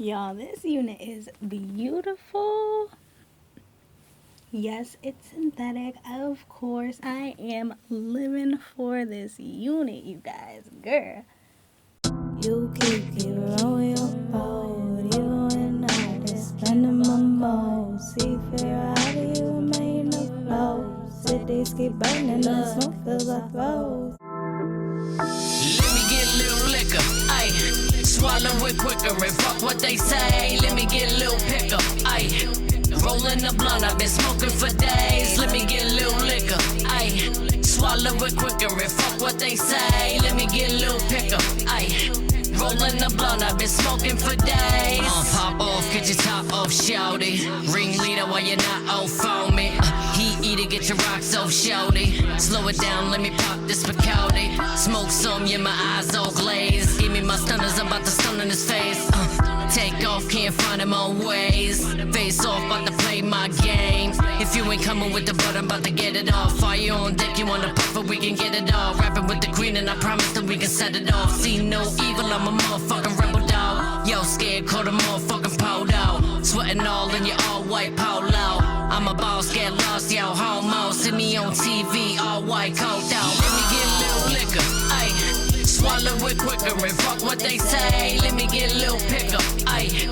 Y'all, this unit is beautiful. Yes, it's synthetic. Of course, I am living for this unit, you guys. Girl. You keep on your boat. You and I just spending my mode. See fair, how do you remain afloat? Cities keep burning, the smoke fills our throats. Let me get a little liquor, ayy. Swallow it quicker and fuck what they say. Let me get a little picker, ayy. Rolling the blunt, I've been smoking for days. Let me get a little liquor, ayy. Swallow it quicker and fuck what they say. Let me get a little picker, ayy. Rolling the blunt, I've been smoking for days. Pop off, get your top off, shouty. Ringleader while you're not off phone me. Heat eater, get your rocks off, shouty. Slow it down, let me pop this Bacardi. Smoke some, yeah, my eyes all glazed. Give me my stunners, I'm about to stun in his face. Take off, can't find him on ways. Face off, about to play my game. If you ain't coming with the butt, I'm about to get it off. Fire on deck, you wanna puff it, we can get it off. Rapping with the queen and I promise that we can set it off. See no evil, I'm a motherfucking rebel dog. Yo, scared, call the motherfucking pole out. Sweating all in your all white polo. I'm a boss, get lost, yo, homo. See me on TV, all white, cold out. Let me get a little liquor, ayy. Swallow it quicker and fuck what they say. Let me get a little picker, ayy.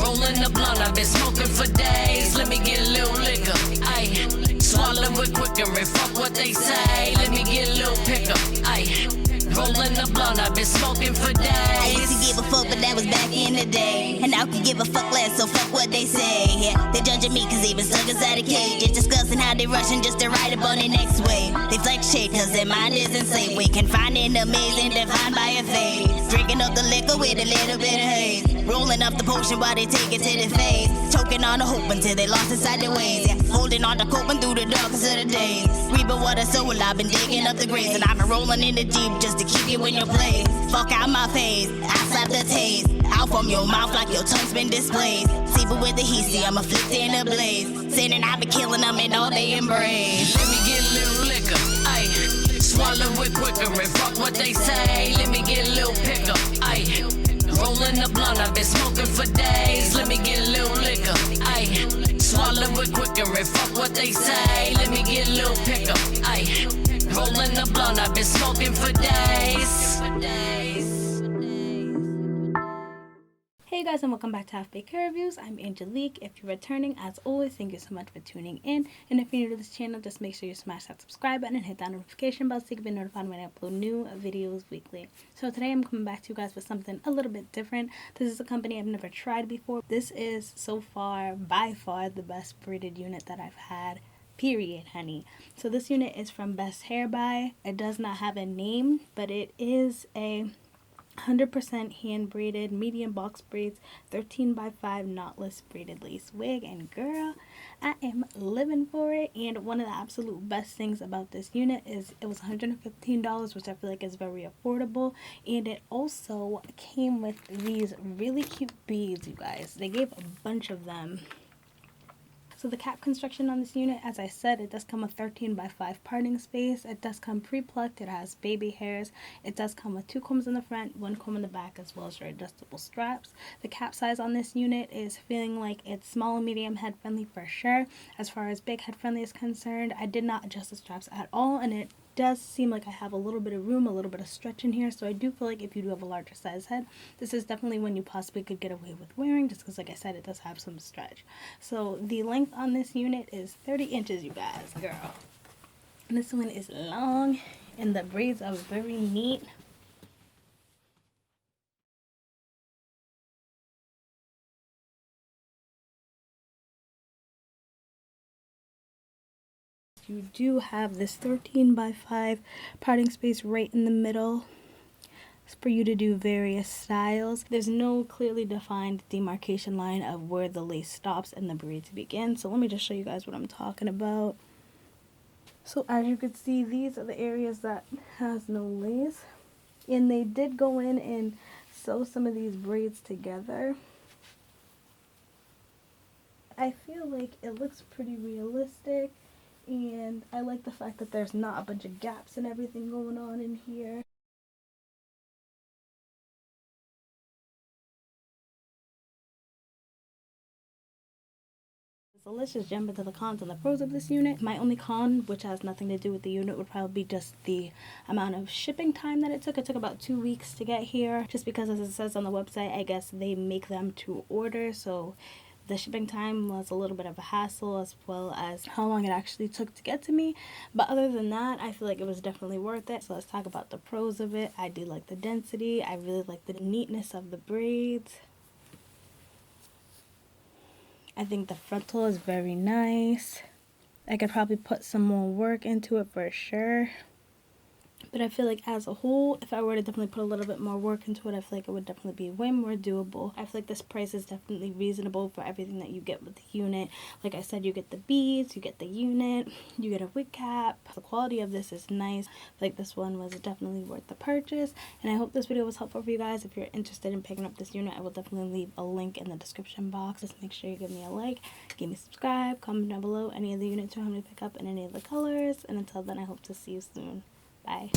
Rolling the blunt, I've been smoking for days. Let me get a little liquor, ayy. Swallow it quicker and fuck what they say. Let me get a little picker, ayy. Rolling the blunt, I've been smoking for days. I used to give a fuck, but that was back in the day. And now I can give a fuck less, so fuck what they say. Yeah, they judging me cause they been stuck inside a cage. Just discussing how they rushing just to ride up on the next wave. They flex shit cause their mind is insane. We can find it amazing, defined by a phase. Drinking up the liquor with a little bit of haze. Rolling up the potion while they take it to the face. Choking on the hope until they lost inside their ways. Yeah, holding on to coping through the darkest of the days. Reaping water soul, I've been digging up the graves. And I've been rolling in the deep just to keep you in your place. Fuck out my face, I slap the taste. Out from your mouth like your tongue's been displaced. Sleeping with the heat, see I'm afflicted in a blaze. Saying I've been killing them and all they embrace. Let me get a little liquor, ayy. Swallow it quicker and fuck what they say. Let me get a little picker, ayy. Rolling the blunt, I've been smoking for days. Let me get a little liquor, ayy. Swallow it quicker and fuck what they say. Let me get a little picker, ayy. Rolling the blunt, I've been smoking for days. Hey guys, and welcome back to Half Baked Hair Reviews. I'm Angelique. If you're returning, as always, thank you so much for tuning in. And if you're new to this channel, just make sure you smash that subscribe button and hit that notification bell so you can be notified when I upload new videos weekly. So today I'm coming back to you guys with something a little bit different. This is a company I've never tried before. This is so far, by far, the best braided unit that I've had. Period, honey. So this unit is from besthairbuy. It does not have a name, but it is a 100% hand braided medium box braids 13x5 knotless braided lace wig, and girl, I am living for it. And one of the absolute best things about this unit is it was $115, which I feel like is very affordable, and it also came with these really cute beads, you guys. They gave a bunch of them. So the cap construction on this unit, as I said, it does come with 13x5 parting space. It does come pre-plucked. It has baby hairs. It does come with 2 combs in the front, 1 comb in the back, as well as your adjustable straps. The cap size on this unit is feeling like it's small and medium head friendly for sure. As far as big head friendly is concerned, I did not adjust the straps at all, and it does seem like I have a little bit of room, a little bit of stretch in here, so I do feel like if you do have a larger size head, this is definitely one you possibly could get away with wearing, just because, like I said, it does have some stretch. So the length on this unit is 30 inches, you guys, girl. And this one is long, and the braids are very neat. You do have this 13x5 parting space right in the middle for you to do various styles. There's no clearly defined demarcation line of where the lace stops and the braids begin. So let me just show you guys what I'm talking about. So as you can see, these are the areas that has no lace. And they did go in and sew some of these braids together. I feel like it looks pretty realistic. And I like the fact that there's not a bunch of gaps and everything going on in here. So let's just jump into the cons and the pros of this unit. My only con, which has nothing to do with the unit, would probably be just the amount of shipping time that it took. It took about 2 weeks to get here, just because, as it says on the website, I guess they make them to order, so the shipping time was a little bit of a hassle, as well as how long it actually took to get to me. But other than that, I feel like it was definitely worth it. So let's talk about the pros of it. I do like the density. I really like the neatness of the braids. I think the frontal is very nice. I could probably put some more work into it for sure. But I feel like as a whole, if I were to definitely put a little bit more work into it, I feel like it would definitely be way more doable. I feel like this price is definitely reasonable for everything that you get with the unit. Like I said, you get the beads, you get the unit, you get a wig cap. The quality of this is nice. Like this one was definitely worth the purchase. And I hope this video was helpful for you guys. If you're interested in picking up this unit, I will definitely leave a link in the description box. Just make sure you give me a like, give me a subscribe, comment down below any of the units you want me to pick up and any of the colors. And until then, I hope to see you soon. Bye.